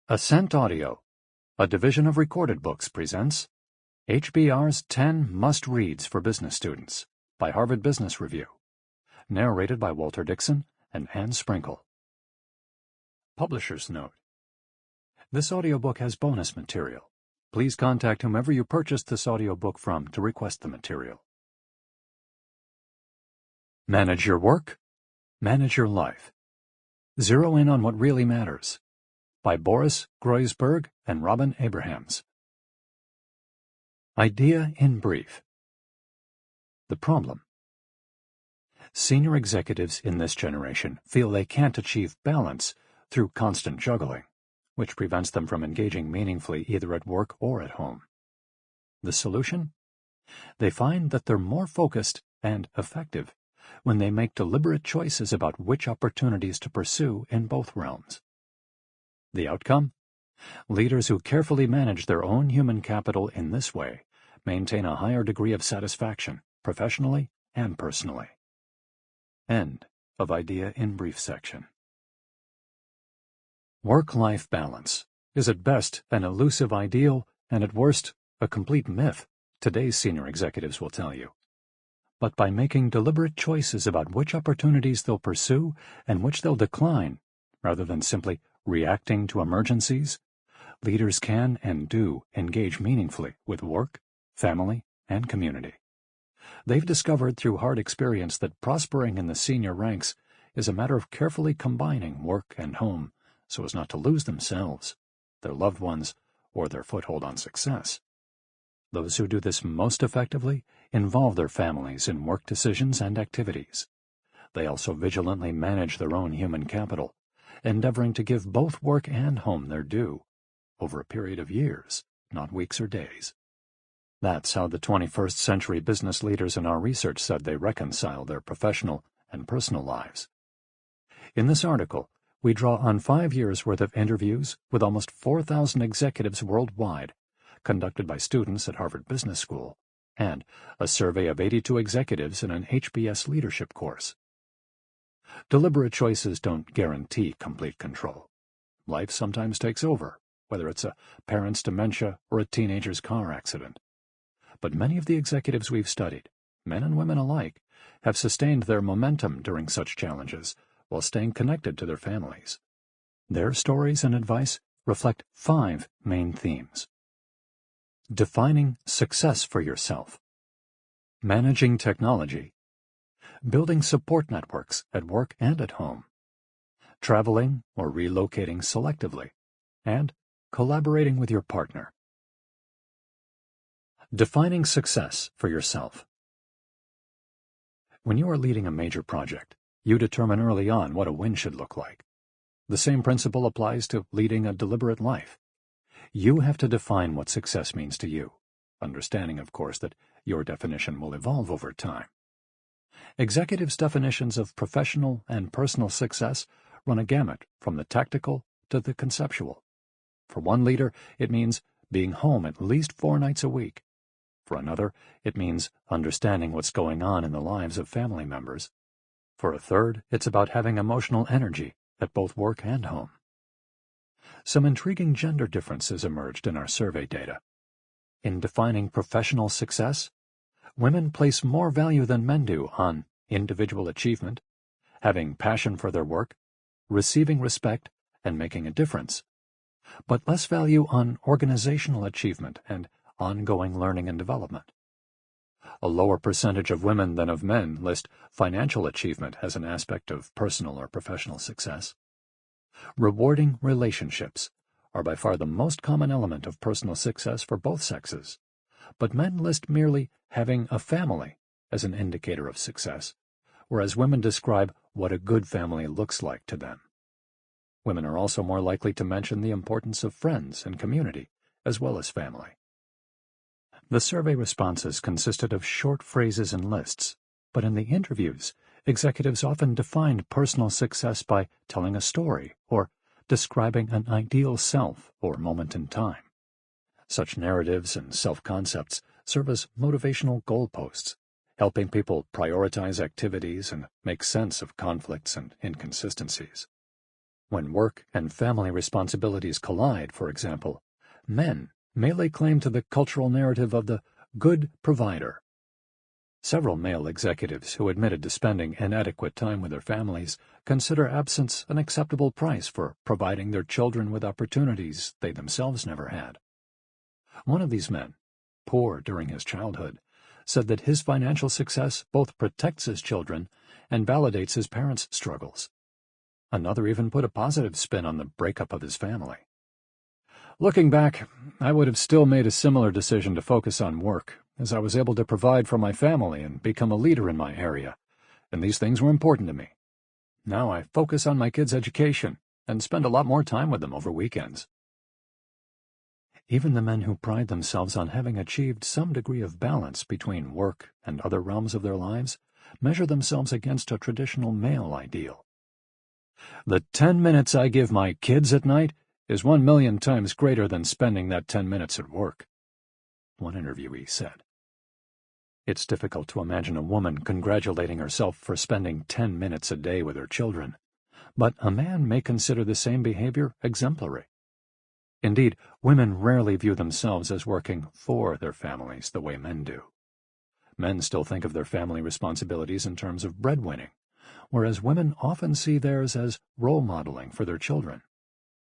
Ascent Audio, a division of Recorded Books, presents HBR's 10 Must-Reads for Business Students by Harvard Business Review, narrated by Walter Dixon and Anne Sprinkle. Publisher's Note: this audiobook has bonus material. Please contact whomever you purchased this audiobook from to request the material. Manage your work, manage your life. Zero in on what really matters. By Boris Groysberg and Robin Abrahams. Idea in brief. The problem. Senior executives in this generation feel they can't achieve balance through constant juggling, which prevents them from engaging meaningfully either at work or at home. The solution? They find that they're more focused and effective when they make deliberate choices about which opportunities to pursue in both realms. The outcome? Leaders who carefully manage their own human capital in this way maintain a higher degree of satisfaction, professionally and personally. End of Idea in Brief section. Work-life balance is at best an elusive ideal and at worst a complete myth, today's senior executives will tell you. But by making deliberate choices about which opportunities they'll pursue and which they'll decline, rather than simply reacting to emergencies, leaders can and do engage meaningfully with work, family, and community. They've discovered through hard experience that prospering in the senior ranks is a matter of carefully combining work and home so as not to lose themselves, their loved ones, or their foothold on success. Those who do this most effectively involve their families in work decisions and activities. They also vigilantly manage their own human capital, endeavoring to give both work and home their due, over a period of years, not weeks or days. That's how the 21st century business leaders in our research said they reconcile their professional and personal lives. In this article, we draw on 5 years' worth of interviews with almost 4,000 executives worldwide, conducted by students at Harvard Business School, and a survey of 82 executives in an HBS leadership course. Deliberate choices don't guarantee complete control. Life sometimes takes over, whether it's a parent's dementia or a teenager's car accident. But many of the executives we've studied, men and women alike, have sustained their momentum during such challenges while staying connected to their families. Their stories and advice reflect 5 main themes. Defining success for yourself. Managing technology. Building support networks at work and at home. Traveling or relocating selectively. And collaborating with your partner. Defining success for yourself. When you are leading a major project, you determine early on what a win should look like. The same principle applies to leading a deliberate life. You have to define what success means to you, understanding, of course, that your definition will evolve over time. Executives' definitions of professional and personal success run a gamut from the tactical to the conceptual. For one leader, it means being home at least 4 nights a week. For another, it means understanding what's going on in the lives of family members. For a third, it's about having emotional energy at both work and home. Some intriguing gender differences emerged in our survey data. In defining professional success, women place more value than men do on individual achievement, having passion for their work, receiving respect, and making a difference, but less value on organizational achievement and ongoing learning and development. A lower percentage of women than of men list financial achievement as an aspect of personal or professional success. Rewarding relationships are by far the most common element of personal success for both sexes, but men list merely having a family as an indicator of success, whereas women describe what a good family looks like to them. Women are also more likely to mention the importance of friends and community, as well as family. The survey responses consisted of short phrases and lists, but in the interviews, executives often defined personal success by telling a story or describing an ideal self or moment in time. Such narratives and self-concepts serve as motivational goalposts, helping people prioritize activities and make sense of conflicts and inconsistencies. When work and family responsibilities collide, for example, men may lay claim to the cultural narrative of the good provider. Several male executives who admitted to spending inadequate time with their families consider absence an acceptable price for providing their children with opportunities they themselves never had. One of these men, poor during his childhood, said that his financial success both protects his children and validates his parents' struggles. Another even put a positive spin on the breakup of his family. Looking back, I would have still made a similar decision to focus on work, as I was able to provide for my family and become a leader in my area, and these things were important to me. Now I focus on my kids' education and spend a lot more time with them over weekends. Even the men who pride themselves on having achieved some degree of balance between work and other realms of their lives measure themselves against a traditional male ideal. The 10 minutes I give my kids at night is 1,000,000 times greater than spending that 10 minutes at work, one interviewee said. It's difficult to imagine a woman congratulating herself for spending 10 minutes a day with her children, but a man may consider the same behavior exemplary. Indeed, women rarely view themselves as working for their families the way men do. Men still think of their family responsibilities in terms of breadwinning, whereas women often see theirs as role modeling for their children.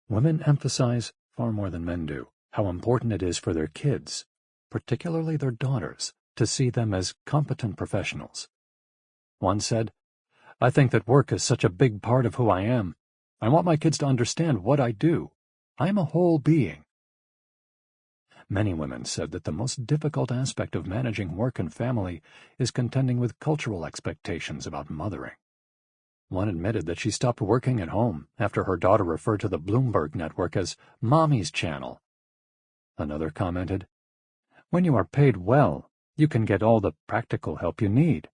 Women emphasize, far more than men do, how important it is for their kids, particularly their daughters, to see them as competent professionals. One said, "I think that work is such a big part of who I am. I want my kids to understand what I do. I am a whole being." Many women said that the most difficult aspect of managing work and family is contending with cultural expectations about mothering. One admitted that she stopped working at home after her daughter referred to the Bloomberg network as Mommy's Channel. Another commented, "When you are paid well, you can get all the practical help you need.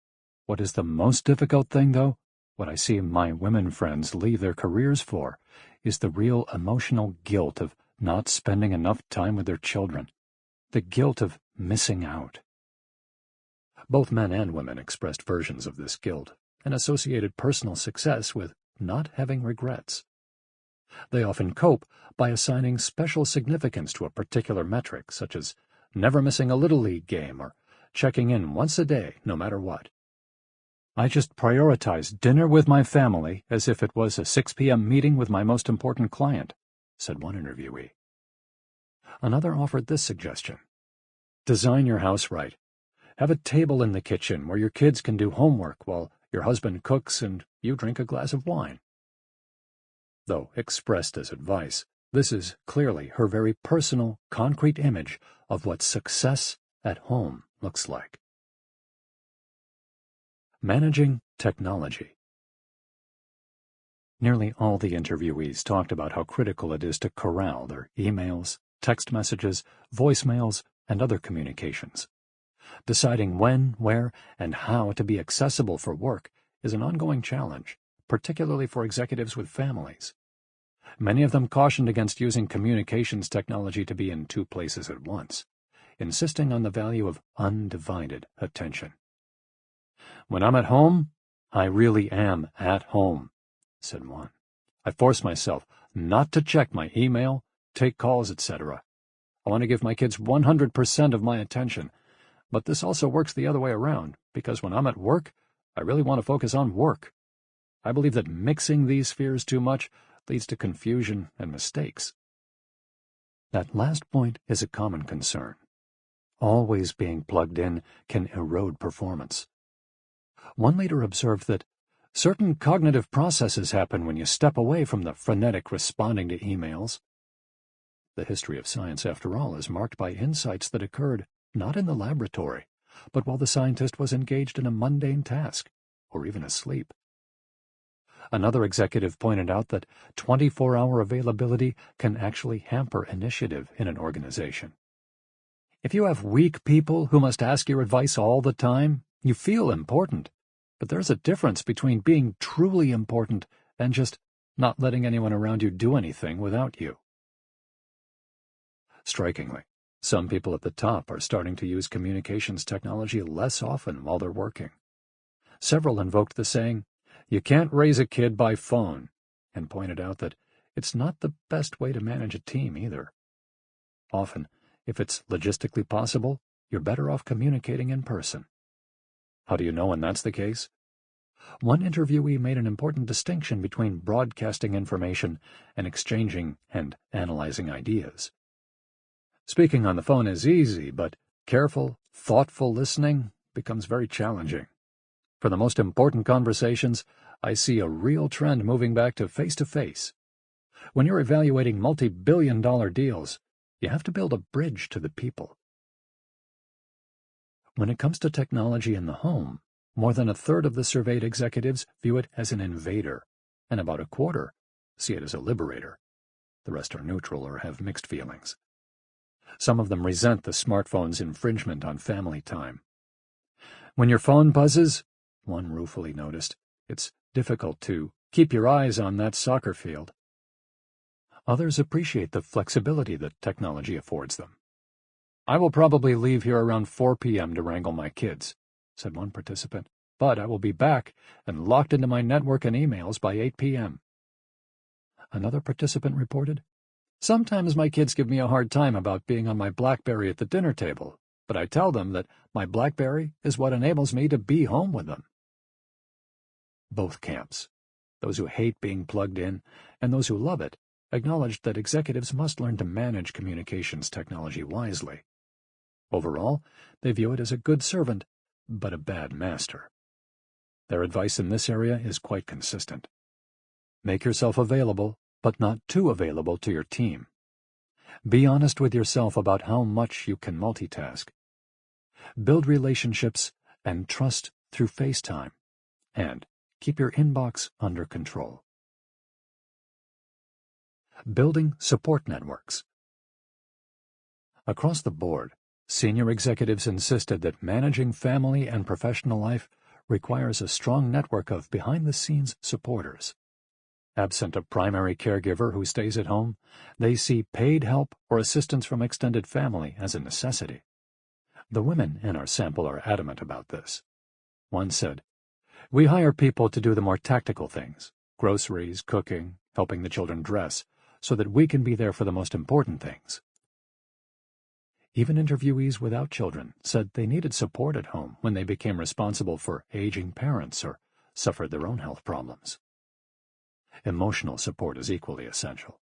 What is the most difficult thing, though, what I see my women friends leave their careers for, is the real emotional guilt of not spending enough time with their children, the guilt of missing out." Both men and women expressed versions of this guilt and associated personal success with not having regrets. They often cope by assigning special significance to a particular metric, such as never missing a Little League game or checking in once a day, no matter what. "I just prioritize dinner with my family as if it was a 6 p.m. meeting with my most important client," said one interviewee. Another offered this suggestion. "Design your house right. Have a table in the kitchen where your kids can do homework while your husband cooks and you drink a glass of wine." Though expressed as advice, this is clearly her very personal, concrete image of what success at home looks like. Managing technology. Nearly all the interviewees talked about how critical it is to corral their emails, text messages, voicemails, and other communications. Deciding when, where, and how to be accessible for work is an ongoing challenge, particularly for executives with families. Many of them cautioned against using communications technology to be in two places at once, insisting on the value of undivided attention. "When I'm at home, I really am at home," said one. "I force myself not to check my email, take calls, etc. I want to give my kids 100% of my attention, but this also works the other way around, because when I'm at work, I really want to focus on work. I believe that mixing these spheres too much leads to confusion and mistakes." That last point is a common concern. Always being plugged in can erode performance. One leader observed that certain cognitive processes happen when you step away from the frenetic responding to emails. The history of science, after all, is marked by insights that occurred not in the laboratory, but while the scientist was engaged in a mundane task, or even asleep. Another executive pointed out that 24-hour availability can actually hamper initiative in an organization. If you have weak people who must ask your advice all the time, you feel important, but there's a difference between being truly important and just not letting anyone around you do anything without you. Strikingly, some people at the top are starting to use communications technology less often while they're working. Several invoked the saying, "You can't raise a kid by phone," and pointed out that it's not the best way to manage a team either. Often, if it's logistically possible, you're better off communicating in person. How do you know when that's the case? One interviewee made an important distinction between broadcasting information and exchanging and analyzing ideas. Speaking on the phone is easy, but careful, thoughtful listening becomes very challenging. For the most important conversations, I see a real trend moving back to face-to-face. When you're evaluating multi-billion-dollar deals, you have to build a bridge to the people. When it comes to technology in the home, more than a third of the surveyed executives view it as an invader, and about a quarter see it as a liberator. The rest are neutral or have mixed feelings. Some of them resent the smartphone's infringement on family time. When your phone buzzes, one ruefully noticed, it's difficult to keep your eyes on that soccer field. Others appreciate the flexibility that technology affords them. "I will probably leave here around 4 p.m. to wrangle my kids," said one participant, "but I will be back and locked into my network and emails by 8 p.m. Another participant reported, "Sometimes my kids give me a hard time about being on my BlackBerry at the dinner table, but I tell them that my BlackBerry is what enables me to be home with them." Both camps, those who hate being plugged in and those who love it, acknowledged that executives must learn to manage communications technology wisely. Overall, they view it as a good servant, but a bad master. Their advice in this area is quite consistent. Make yourself available, but not too available to your team. Be honest with yourself about how much you can multitask. Build relationships and trust through FaceTime, and keep your inbox under control. Building support networks. Across the board, senior executives insisted that managing family and professional life requires a strong network of behind-the-scenes supporters. Absent a primary caregiver who stays at home, they see paid help or assistance from extended family as a necessity. The women in our sample are adamant about this. One said, "We hire people to do the more tactical things, groceries, cooking, helping the children dress, so that we can be there for the most important things." Even interviewees without children said they needed support at home when they became responsible for aging parents or suffered their own health problems. Emotional support is equally essential.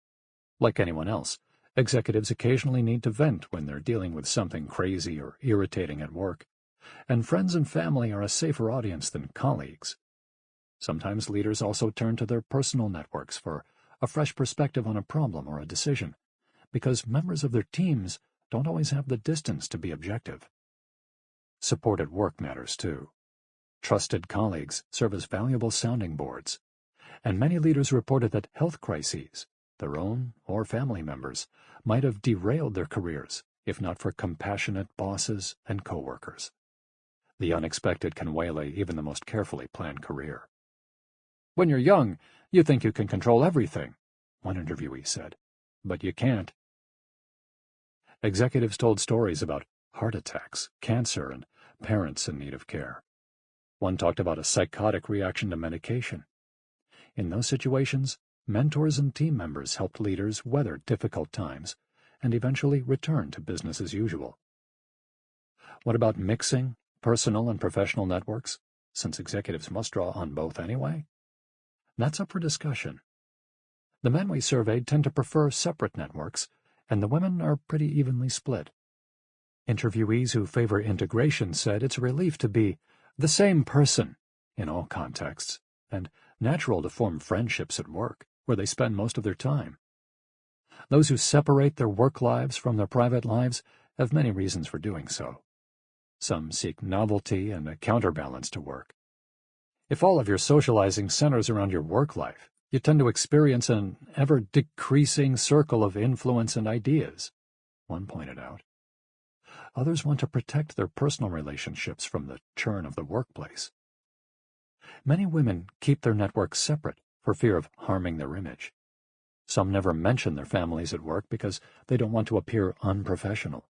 Like anyone else, executives occasionally need to vent when they're dealing with something crazy or irritating at work, and friends and family are a safer audience than colleagues. Sometimes leaders also turn to their personal networks for a fresh perspective on a problem or a decision, because members of their teams don't always have the distance to be objective. Support at work matters too. Trusted colleagues serve as valuable sounding boards, and many leaders reported that health crises, their own or family members, might have derailed their careers if not for compassionate bosses and coworkers. The unexpected can waylay even the most carefully planned career. "When you're young, you think you can control everything," one interviewee said, "but you can't." Executives told stories about heart attacks, cancer, and parents in need of care. One talked about a psychotic reaction to medication. In those situations, mentors and team members helped leaders weather difficult times and eventually return to business as usual. What about mixing personal and professional networks, since executives must draw on both anyway? That's up for discussion. The men we surveyed tend to prefer separate networks, and the women are pretty evenly split. Interviewees who favor integration said it's a relief to be the same person in all contexts, and natural to form friendships at work, where they spend most of their time. Those who separate their work lives from their private lives have many reasons for doing so. Some seek novelty and a counterbalance to work. If all of your socializing centers around your work life, you tend to experience an ever-decreasing circle of influence and ideas, one pointed out. Others want to protect their personal relationships from the churn of the workplace. Many women keep their networks separate for fear of harming their image. Some never mention their families at work because they don't want to appear unprofessional.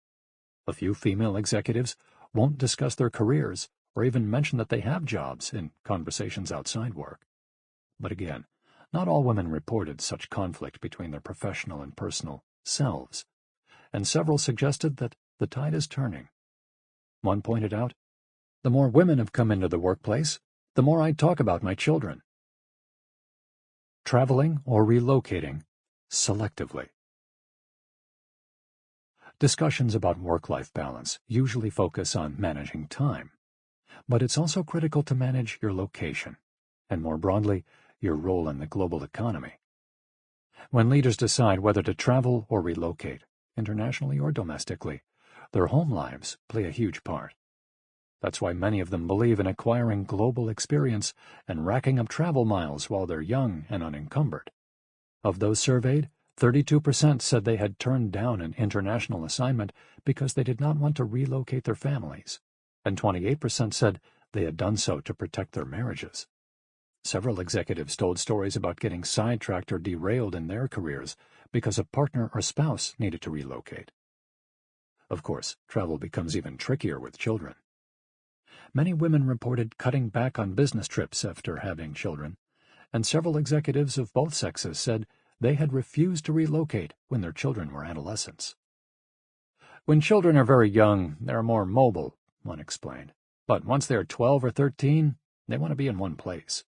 A few female executives won't discuss their careers or even mention that they have jobs in conversations outside work. But again, Not all women reported such conflict between their professional and personal selves, and several suggested that the tide is turning. One pointed out, "The more women have come into the workplace, the more I talk about my children." Traveling or relocating selectively. Discussions about work-life balance usually focus on managing time, but it's also critical to manage your location, and more broadly, your role in the global economy. When leaders decide whether to travel or relocate, internationally or domestically, their home lives play a huge part. That's why many of them believe in acquiring global experience and racking up travel miles while they're young and unencumbered. Of those surveyed, 32% said they had turned down an international assignment because they did not want to relocate their families, and 28% said they had done so to protect their marriages. Several executives told stories about getting sidetracked or derailed in their careers because a partner or spouse needed to relocate. Of course, travel becomes even trickier with children. Many women reported cutting back on business trips after having children, and several executives of both sexes said they had refused to relocate when their children were adolescents. When children are very young, they're more mobile, one explained, but once they're 12 or 13, they want to be in one place.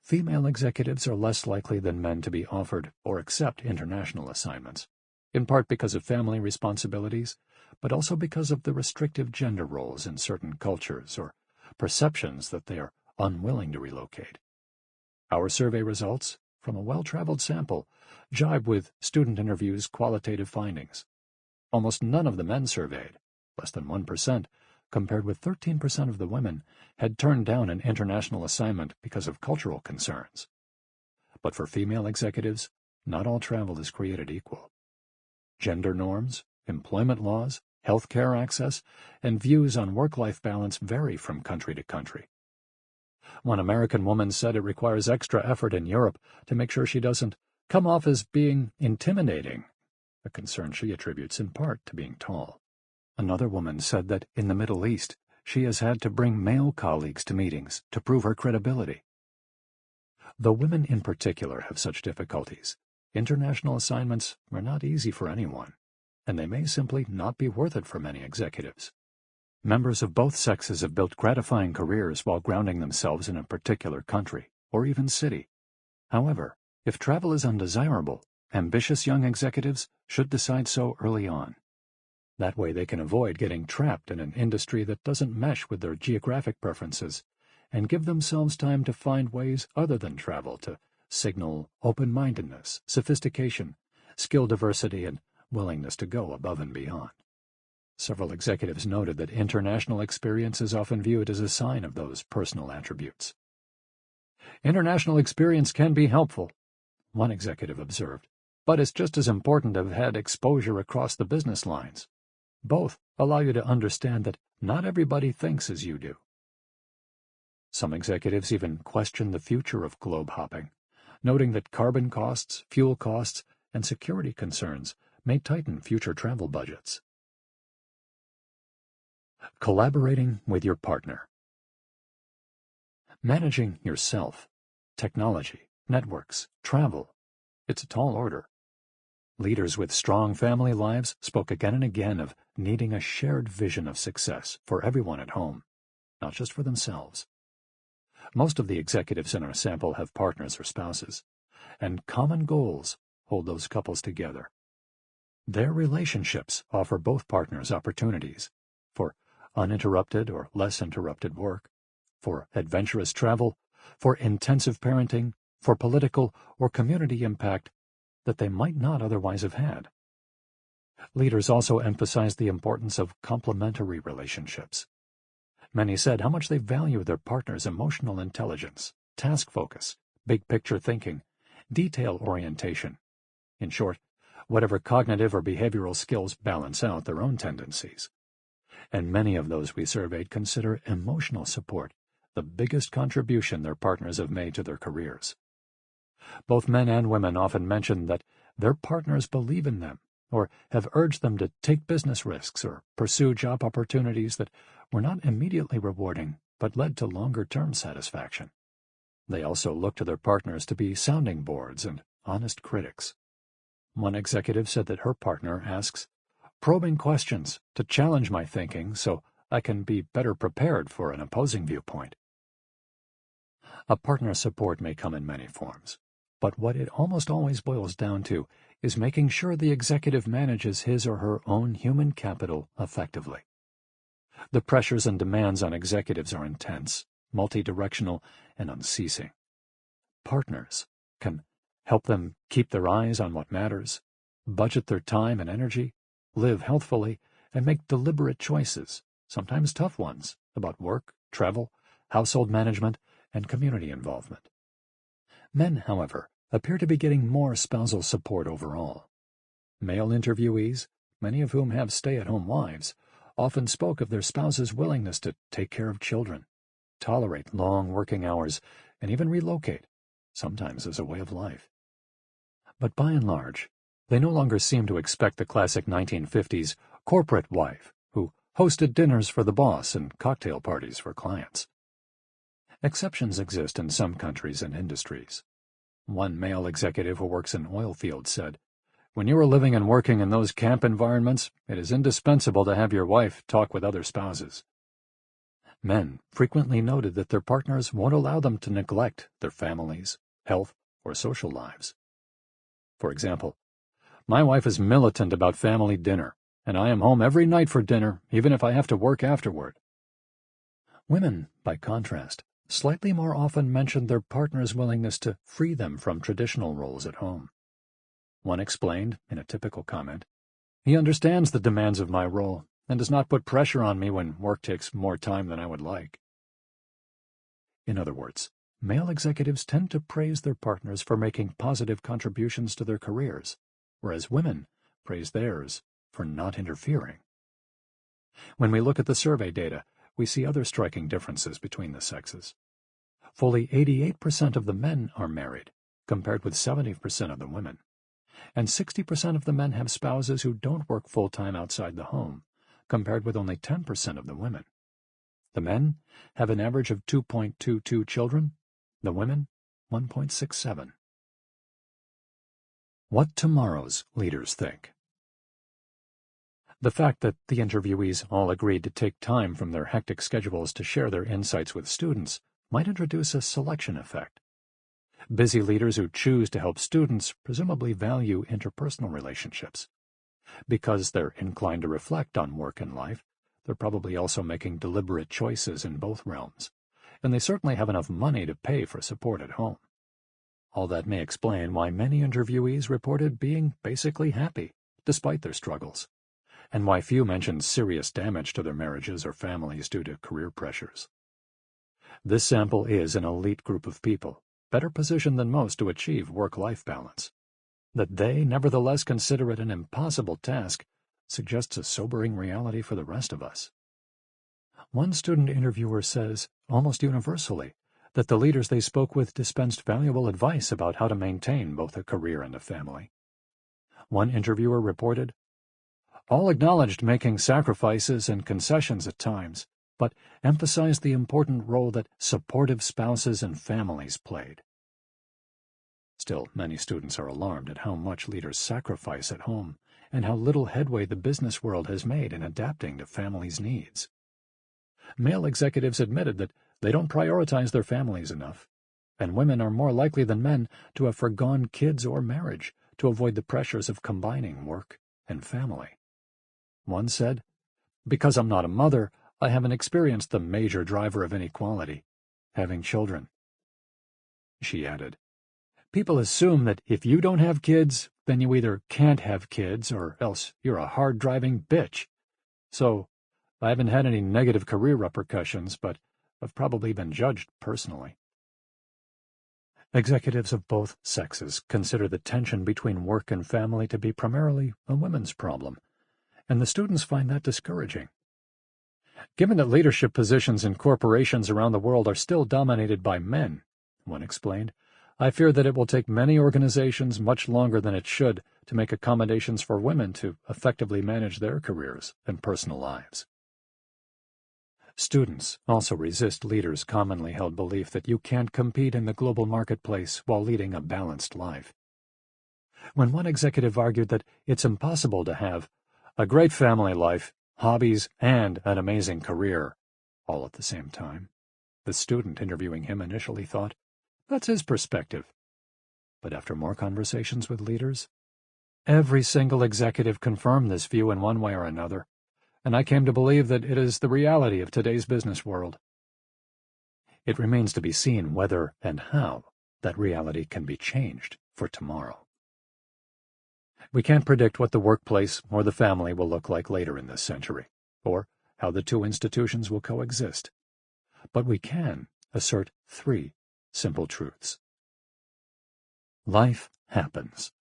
Female executives are less likely than men to be offered or accept international assignments, in part because of family responsibilities, but also because of the restrictive gender roles in certain cultures or perceptions that they are unwilling to relocate. Our survey results, from a well-traveled sample, jibe with student interviews' qualitative findings. Almost none of the men surveyed, less than 1%, compared with 13% of the women, had turned down an international assignment because of cultural concerns. But for female executives, not all travel is created equal. Gender norms, employment laws, health care access, and views on work-life balance vary from country to country. One American woman said it requires extra effort in Europe to make sure she doesn't come off as being intimidating, a concern she attributes in part to being tall. Another woman said that in the Middle East, she has had to bring male colleagues to meetings to prove her credibility. Though women in particular have such difficulties, international assignments are not easy for anyone, and they may simply not be worth it for many executives. Members of both sexes have built gratifying careers while grounding themselves in a particular country, or even city. However, if travel is undesirable, ambitious young executives should decide so early on. That way they can avoid getting trapped in an industry that doesn't mesh with their geographic preferences, and give themselves time to find ways other than travel to signal open-mindedness, sophistication, skill diversity, and willingness to go above and beyond. Several executives noted that international experience is often viewed as a sign of those personal attributes. International experience can be helpful, one executive observed, but it's just as important to have had exposure across the business lines. Both allow you to understand that not everybody thinks as you do. Some executives even question the future of globe hopping, noting that carbon costs, fuel costs, and security concerns may tighten future travel budgets. Collaborating with your partner. Managing yourself, technology, networks, travel, it's a tall order. Leaders with strong family lives spoke again and again of needing a shared vision of success for everyone at home, not just for themselves. Most of the executives in our sample have partners or spouses, and common goals hold those couples together. Their relationships offer both partners opportunities for uninterrupted or less interrupted work, for adventurous travel, for intensive parenting, for political or community impact that they might not otherwise have had. Leaders also emphasized the importance of complementary relationships. Many said how much they value their partner's emotional intelligence, task focus, big-picture thinking, detail orientation. In short, whatever cognitive or behavioral skills balance out their own tendencies. And many of those we surveyed consider emotional support the biggest contribution their partners have made to their careers. Both men and women often mention that their partners believe in them or have urged them to take business risks or pursue job opportunities that were not immediately rewarding but led to longer-term satisfaction. They also look to their partners to be sounding boards and honest critics. One executive said that her partner asks probing questions to challenge my thinking so I can be better prepared for an opposing viewpoint. A partner support may come in many forms, but what it almost always boils down to is making sure the executive manages his or her own human capital effectively. The pressures and demands on executives are intense, multi-directional, and unceasing. Partners can help them keep their eyes on what matters, budget their time and energy, live healthfully, and make deliberate choices, sometimes tough ones, about work, travel, household management, and community involvement. Men, however, appear to be getting more spousal support overall. Male interviewees, many of whom have stay-at-home wives, often spoke of their spouse's willingness to take care of children, tolerate long working hours, and even relocate, sometimes as a way of life. But by and large, they no longer seem to expect the classic 1950s corporate wife who hosted dinners for the boss and cocktail parties for clients. Exceptions exist in some countries and industries. One male executive who works in oil fields said, "When you are living and working in those camp environments, it is indispensable to have your wife talk with other spouses." Men frequently noted that their partners won't allow them to neglect their families, health, or social lives. For example, "My wife is militant about family dinner, and I am home every night for dinner, even if I have to work afterward." Women, by contrast, slightly more often mentioned their partner's willingness to free them from traditional roles at home. One explained, in a typical comment, "He understands the demands of my role and does not put pressure on me when work takes more time than I would like." In other words, male executives tend to praise their partners for making positive contributions to their careers, whereas women praise theirs for not interfering. When we look at the survey data, we see other striking differences between the sexes. Fully 88% of the men are married, compared with 70% of the women, and 60% of the men have spouses who don't work full-time outside the home, compared with only 10% of the women. The men have an average of 2.22 children, the women 1.67. What tomorrow's leaders think. The fact that the interviewees all agreed to take time from their hectic schedules to share their insights with students might introduce a selection effect. Busy leaders who choose to help students presumably value interpersonal relationships. Because they're inclined to reflect on work and life, they're probably also making deliberate choices in both realms, and they certainly have enough money to pay for support at home. All that may explain why many interviewees reported being basically happy, despite their struggles, and why few mentioned serious damage to their marriages or families due to career pressures. This sample is an elite group of people, better positioned than most to achieve work-life balance. That they nevertheless consider it an impossible task suggests a sobering reality for the rest of us. One student interviewer says, almost universally, that the leaders they spoke with dispensed valuable advice about how to maintain both a career and a family. One interviewer reported, "All acknowledged making sacrifices and concessions at times, but emphasized the important role that supportive spouses and families played." Still, many students are alarmed at how much leaders sacrifice at home and how little headway the business world has made in adapting to families' needs. Male executives admitted that they don't prioritize their families enough, and women are more likely than men to have forgone kids or marriage to avoid the pressures of combining work and family. One said, "Because I'm not a mother, I haven't experienced the major driver of inequality, having children." She added, "People assume that if you don't have kids, then you either can't have kids or else you're a hard-driving bitch. So, I haven't had any negative career repercussions, but I've probably been judged personally." Executives of both sexes consider the tension between work and family to be primarily a women's problem, and the students find that discouraging. "Given that leadership positions in corporations around the world are still dominated by men," one explained, "I fear that it will take many organizations much longer than it should to make accommodations for women to effectively manage their careers and personal lives." Students also resist leaders' commonly held belief that you can't compete in the global marketplace while leading a balanced life. When one executive argued that it's impossible to have a great family life, hobbies, and an amazing career all at the same time, the student interviewing him initially thought, that's his perspective. But after more conversations with leaders, every single executive confirmed this view in one way or another, and I came to believe that it is the reality of today's business world. It remains to be seen whether and how that reality can be changed for tomorrow. We can't predict what the workplace or the family will look like later in this century, or how the two institutions will coexist. But we can assert 3 simple truths. Life happens.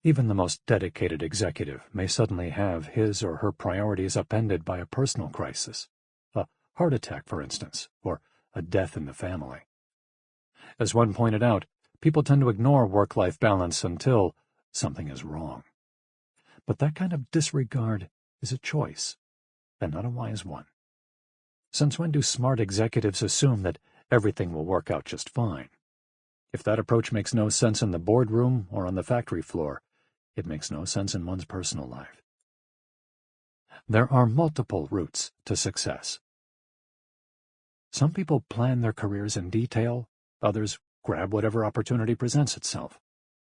Even the most dedicated executive may suddenly have his or her priorities upended by a personal crisis, a heart attack, for instance, or a death in the family. As one pointed out, people tend to ignore work-life balance until something is wrong. But that kind of disregard is a choice, and not a wise one. Since when do smart executives assume that everything will work out just fine? If that approach makes no sense in the boardroom or on the factory floor, it makes no sense in one's personal life. There are multiple routes to success. Some people plan their careers in detail, others grab whatever opportunity presents itself.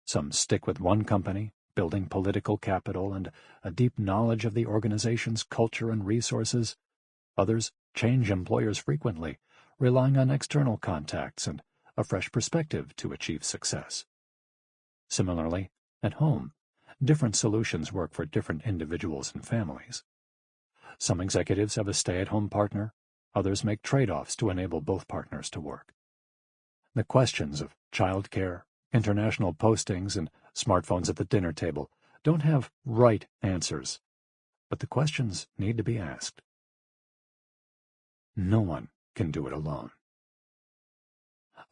Some stick with one company, building political capital and a deep knowledge of the organization's culture and resources. Others change employers frequently, relying on external contacts and a fresh perspective to achieve success. Similarly, at home, different solutions work for different individuals and families. Some executives have a stay-at-home partner, others make trade-offs to enable both partners to work. The questions of childcare, international postings, and smartphones at the dinner table don't have right answers, but the questions need to be asked. No one can do it alone.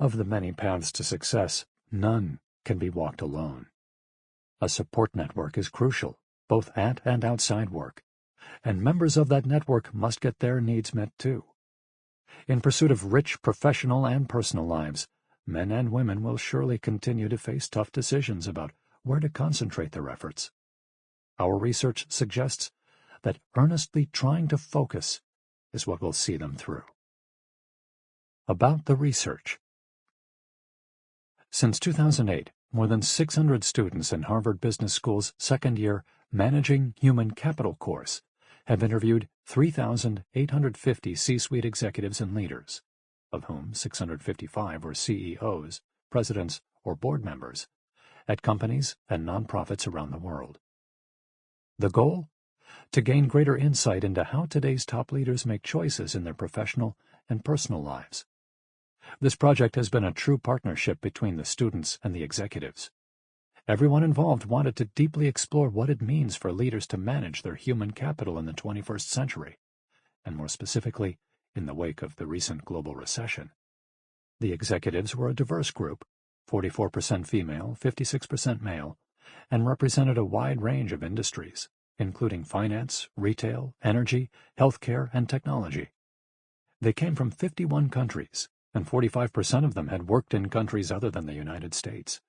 Of the many paths to success, none can be walked alone. A support network is crucial, both at and outside work, and members of that network must get their needs met too. In pursuit of rich professional and personal lives, men and women will surely continue to face tough decisions about where to concentrate their efforts. Our research suggests that earnestly trying to focus is what will see them through. About the research. Since 2008, more than 600 students in Harvard Business School's second-year Managing Human Capital course have interviewed 3,850 C-suite executives and leaders, of whom 655 were CEOs, presidents, or board members, at companies and nonprofits around the world. The goal? To gain greater insight into how today's top leaders make choices in their professional and personal lives. This project has been a true partnership between the students and the executives. Everyone involved wanted to deeply explore what it means for leaders to manage their human capital in the 21st century, and more specifically, in the wake of the recent global recession. The executives were a diverse group, 44% female, 56% male, and represented a wide range of industries, including finance, retail, energy, healthcare, and technology. They came from 51 countries, and 45% of them had worked in countries other than the United States.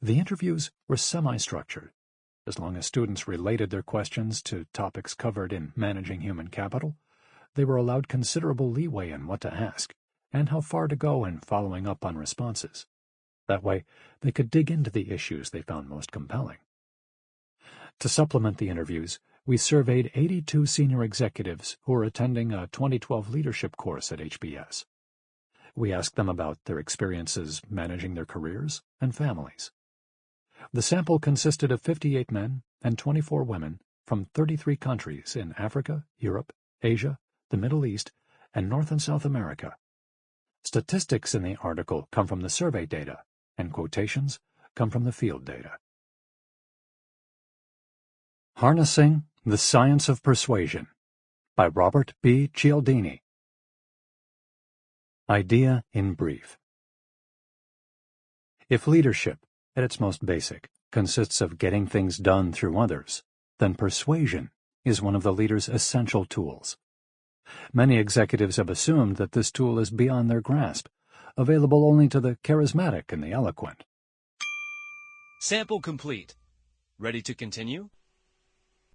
The interviews were semi-structured. As long as students related their questions to topics covered in Managing Human Capital, they were allowed considerable leeway in what to ask and how far to go in following up on responses. That way, they could dig into the issues they found most compelling. To supplement the interviews, we surveyed 82 senior executives who were attending a 2012 leadership course at HBS. We asked them about their experiences managing their careers and families. The sample consisted of 58 men and 24 women from 33 countries in Africa, Europe, Asia, the Middle East, and North and South America. Statistics in the article come from the survey data, and quotations come from the field data. Harnessing the Science of Persuasion by Robert B. Cialdini. Idea in brief. If leadership, at its most basic, consists of getting things done through others, then persuasion is one of the leader's essential tools. Many executives have assumed that this tool is beyond their grasp, available only to the charismatic and the eloquent. Sample complete. Ready to continue?